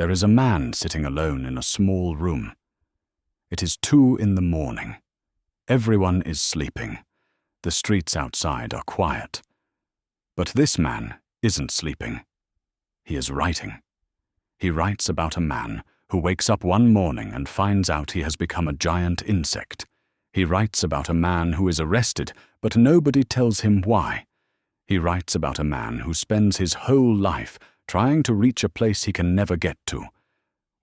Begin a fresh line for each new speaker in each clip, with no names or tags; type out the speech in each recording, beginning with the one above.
There is a man sitting alone in a small room. It is 2 in the morning. Everyone is sleeping. The streets outside are quiet. But this man isn't sleeping. He is writing. He writes about a man who wakes up one morning and finds out he has become a giant insect. He writes about a man who is arrested, but nobody tells him why. He writes about a man who spends his whole life trying to reach a place he can never get to.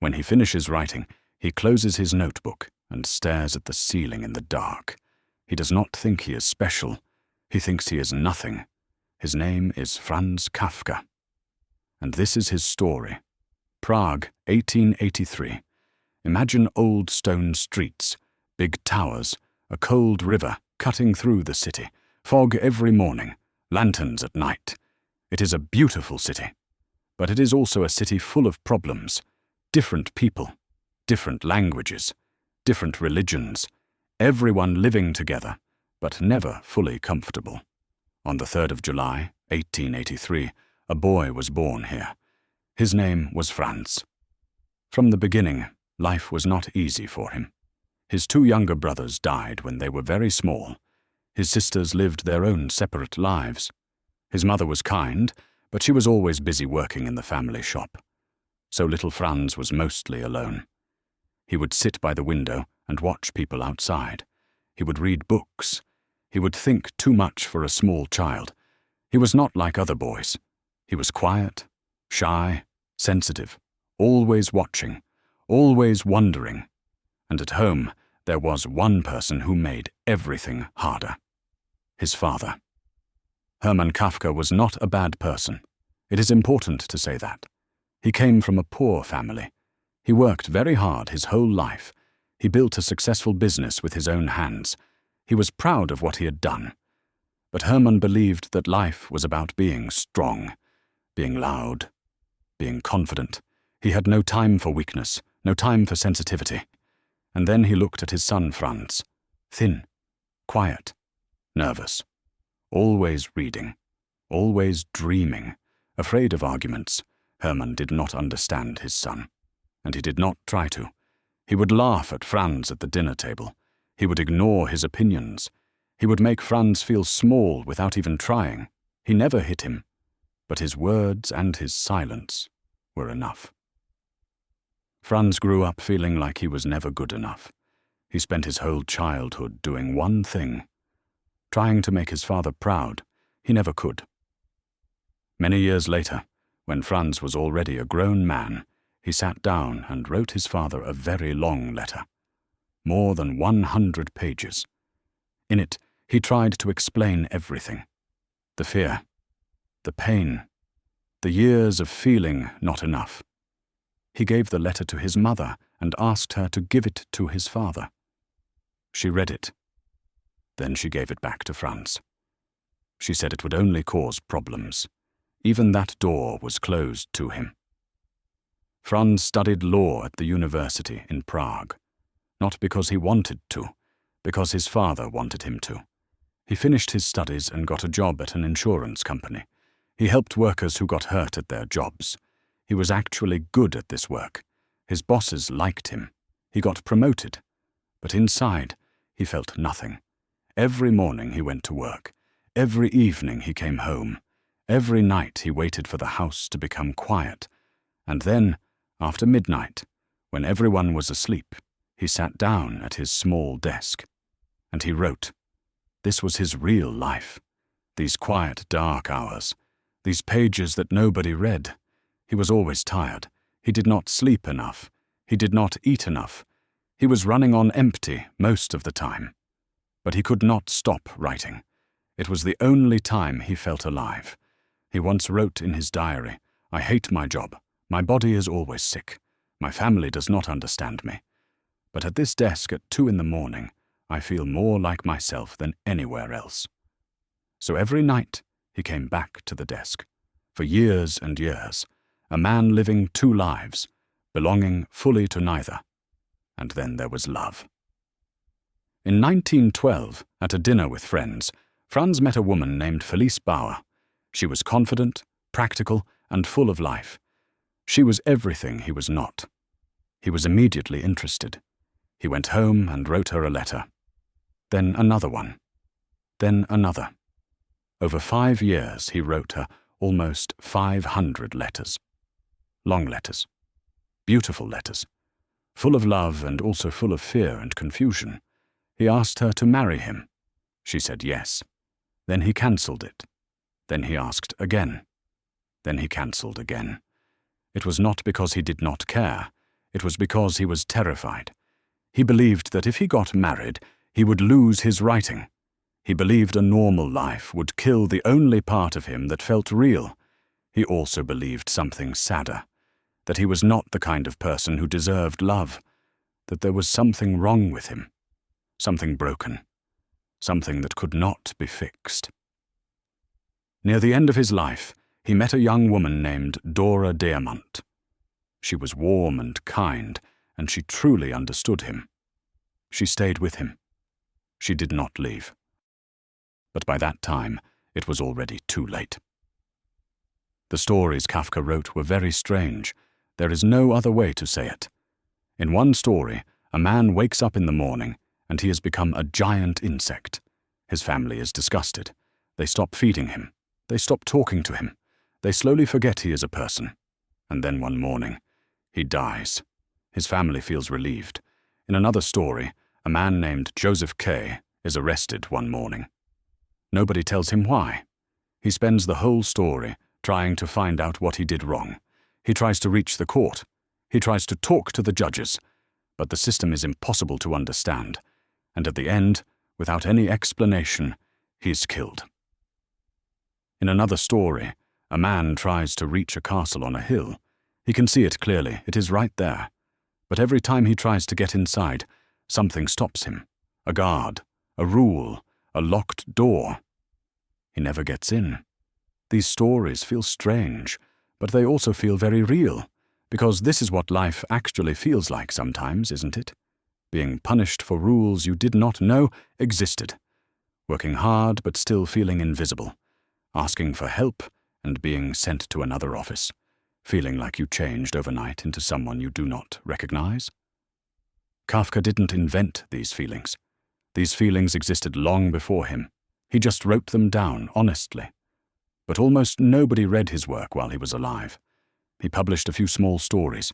When he finishes writing, he closes his notebook and stares at the ceiling in the dark. He does not think he is special. He thinks he is nothing. His name is Franz Kafka. And this is his story. Prague, 1883. Imagine old stone streets, big towers, a cold river cutting through the city, fog every morning, lanterns at night. It is a beautiful city, but it is also a city full of problems, different people, different languages, different religions, everyone living together, but never fully comfortable. On the 3rd of July, 1883, a boy was born here. His name was Franz. From the beginning, life was not easy for him. His 2 younger brothers died when they were very small. His sisters lived their own separate lives. His mother was kind, but she was always busy working in the family shop. So little Franz was mostly alone. He would sit by the window and watch people outside. He would read books. He would think too much for a small child. He was not like other boys. He was quiet, shy, sensitive, always watching, always wondering. And at home, there was one person who made everything harder: his father. Hermann Kafka was not a bad person. It is important to say that. He came from a poor family. He worked very hard his whole life. He built a successful business with his own hands. He was proud of what he had done. But Hermann believed that life was about being strong, being loud, being confident. He had no time for weakness, no time for sensitivity. And then he looked at his son Franz, thin, quiet, nervous, always reading, always dreaming, afraid of arguments. Hermann did not understand his son, and he did not try to. He would laugh at Franz at the dinner table. He would ignore his opinions. He would make Franz feel small without even trying. He never hit him, but his words and his silence were enough. Franz grew up feeling like he was never good enough. He spent his whole childhood doing one thing: trying to make his father proud. He never could. Many years later, when Franz was already a grown man, he sat down and wrote his father a very long letter, more than 100 pages. In it, he tried to explain everything: the fear, the pain, the years of feeling not enough. He gave the letter to his mother and asked her to give it to his father. She read it. Then she gave it back to Franz. She said it would only cause problems. Even that door was closed to him. Franz studied law at the university in Prague, not because he wanted to, because his father wanted him to. He finished his studies and got a job at an insurance company. He helped workers who got hurt at their jobs. He was actually good at this work. His bosses liked him. He got promoted. But inside, he felt nothing. Every morning he went to work. Every evening he came home. Every night he waited for the house to become quiet. And then, after midnight, when everyone was asleep, he sat down at his small desk. And he wrote. This was his real life. These quiet, dark hours. These pages that nobody read. He was always tired. He did not sleep enough. He did not eat enough. He was running on empty most of the time. But he could not stop writing. It was the only time he felt alive. He once wrote in his diary, "I hate my job. My body is always sick. My family does not understand me. But at this desk at 2 in the morning, I feel more like myself than anywhere else." So every night he came back to the desk. For years and years, a man living 2 lives, belonging fully to neither. And then there was love. In 1912, at a dinner with friends, Franz met a woman named Felice Bauer. She was confident, practical, and full of life. She was everything he was not. He was immediately interested. He went home and wrote her a letter. Then another one. Then another. Over 5 years he wrote her almost 500 letters. Long letters. Beautiful letters. Full of love and also full of fear and confusion. He asked her to marry him. She said yes. Then he cancelled it. Then he asked again. Then he cancelled again. It was not because he did not care. It was because he was terrified. He believed that if he got married, he would lose his writing. He believed a normal life would kill the only part of him that felt real. He also believed something sadder, that he was not the kind of person who deserved love, that there was something wrong with him, something broken, something that could not be fixed. Near the end of his life, he met a young woman named Dora Diamant. She was warm and kind, and she truly understood him. She stayed with him. She did not leave. But by that time, it was already too late. The stories Kafka wrote were very strange. There is no other way to say it. In one story, a man wakes up in the morning, and he has become a giant insect. His family is disgusted. They stop feeding him. They stop talking to him. They slowly forget he is a person. And then one morning, he dies. His family feels relieved. In another story, a man named Joseph K. is arrested one morning. Nobody tells him why. He spends the whole story trying to find out what he did wrong. He tries to reach the court. He tries to talk to the judges. But the system is impossible to understand. And at the end, without any explanation, he is killed. In another story, a man tries to reach a castle on a hill. He can see it clearly. It is right there. But every time he tries to get inside, something stops him. A guard, a rule, a locked door. He never gets in. These stories feel strange, but they also feel very real, because this is what life actually feels like sometimes, isn't it? Being punished for rules you did not know existed. Working hard but still feeling invisible. Asking for help and being sent to another office. Feeling like you changed overnight into someone you do not recognize. Kafka didn't invent these feelings. These feelings existed long before him. He just wrote them down honestly. But almost nobody read his work while he was alive. He published a few small stories.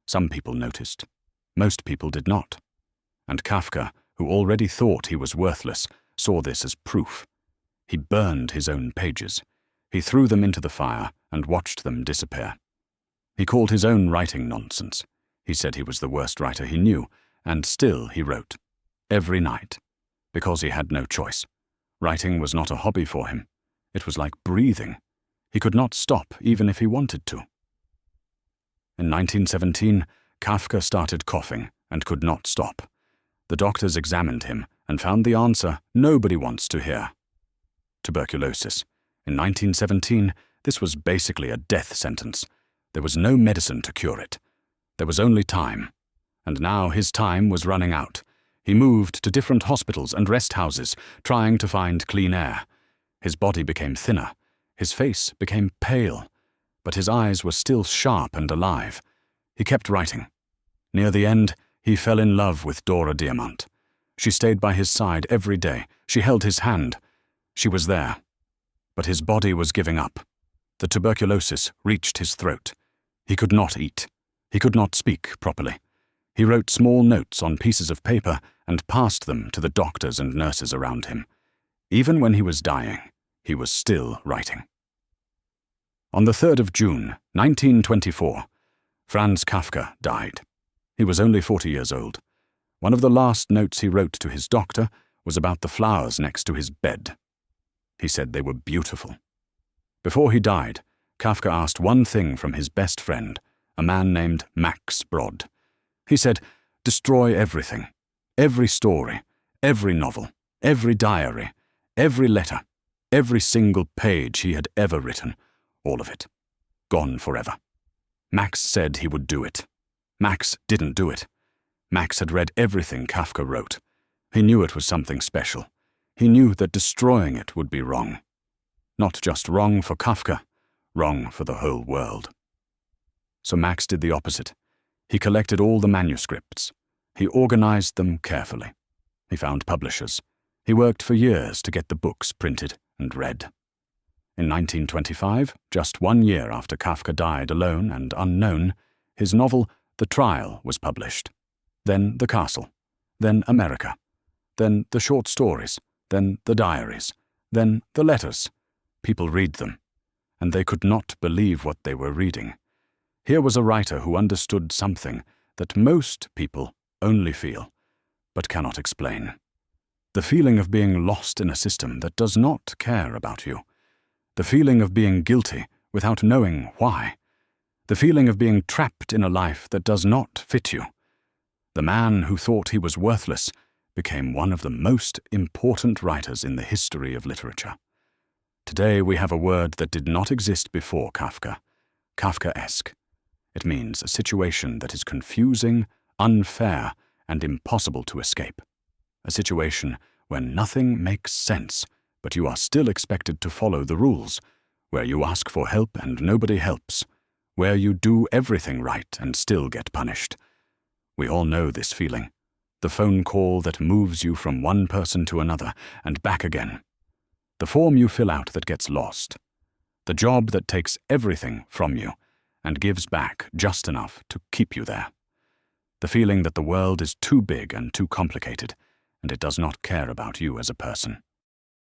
Some people noticed. Most people did not. And Kafka, who already thought he was worthless, saw this as proof. He burned his own pages. He threw them into the fire and watched them disappear. He called his own writing nonsense. He said he was the worst writer he knew, and still he wrote. Every night. Because he had no choice. Writing was not a hobby for him. It was like breathing. He could not stop even if he wanted to. In 1917, Kafka started coughing and could not stop. The doctors examined him and found the answer nobody wants to hear. Tuberculosis. In 1917, this was basically a death sentence. There was no medicine to cure it. There was only time. And now his time was running out. He moved to different hospitals and rest houses, trying to find clean air. His body became thinner. His face became pale. But his eyes were still sharp and alive. He kept writing. Near the end, he fell in love with Dora Diamant. She stayed by his side every day. She held his hand. She was there. But his body was giving up. The tuberculosis reached his throat. He could not eat. He could not speak properly. He wrote small notes on pieces of paper and passed them to the doctors and nurses around him. Even when he was dying, he was still writing. On the 3rd of June, 1924, Franz Kafka died. He was only 40 years old. One of the last notes he wrote to his doctor was about the flowers next to his bed. He said they were beautiful. Before he died, Kafka asked one thing from his best friend, a man named Max Brod. He said, "Destroy everything, every story, every novel, every diary, every letter, every single page he had ever written, all of it. Gone forever." Max said he would do it. Max didn't do it. Max had read everything Kafka wrote. He knew it was something special. He knew that destroying it would be wrong. Not just wrong for Kafka, wrong for the whole world. So Max did the opposite. He collected all the manuscripts. He organized them carefully. He found publishers. He worked for years to get the books printed and read. In 1925, just 1 year after Kafka died alone and unknown, his novel The Trial was published. Then The Castle. Then America. Then the short stories. Then the diaries. Then the letters. People read them, and they could not believe what they were reading. Here was a writer who understood something that most people only feel, but cannot explain. The feeling of being lost in a system that does not care about you. The feeling of being guilty without knowing why. The feeling of being trapped in a life that does not fit you. The man who thought he was worthless became one of the most important writers in the history of literature. Today we have a word that did not exist before Kafka, Kafkaesque. It means a situation that is confusing, unfair, and impossible to escape. A situation where nothing makes sense, but you are still expected to follow the rules, where you ask for help and nobody helps, where you do everything right and still get punished. We all know this feeling, the phone call that moves you from one person to another and back again, the form you fill out that gets lost, the job that takes everything from you and gives back just enough to keep you there, the feeling that the world is too big and too complicated, and it does not care about you as a person.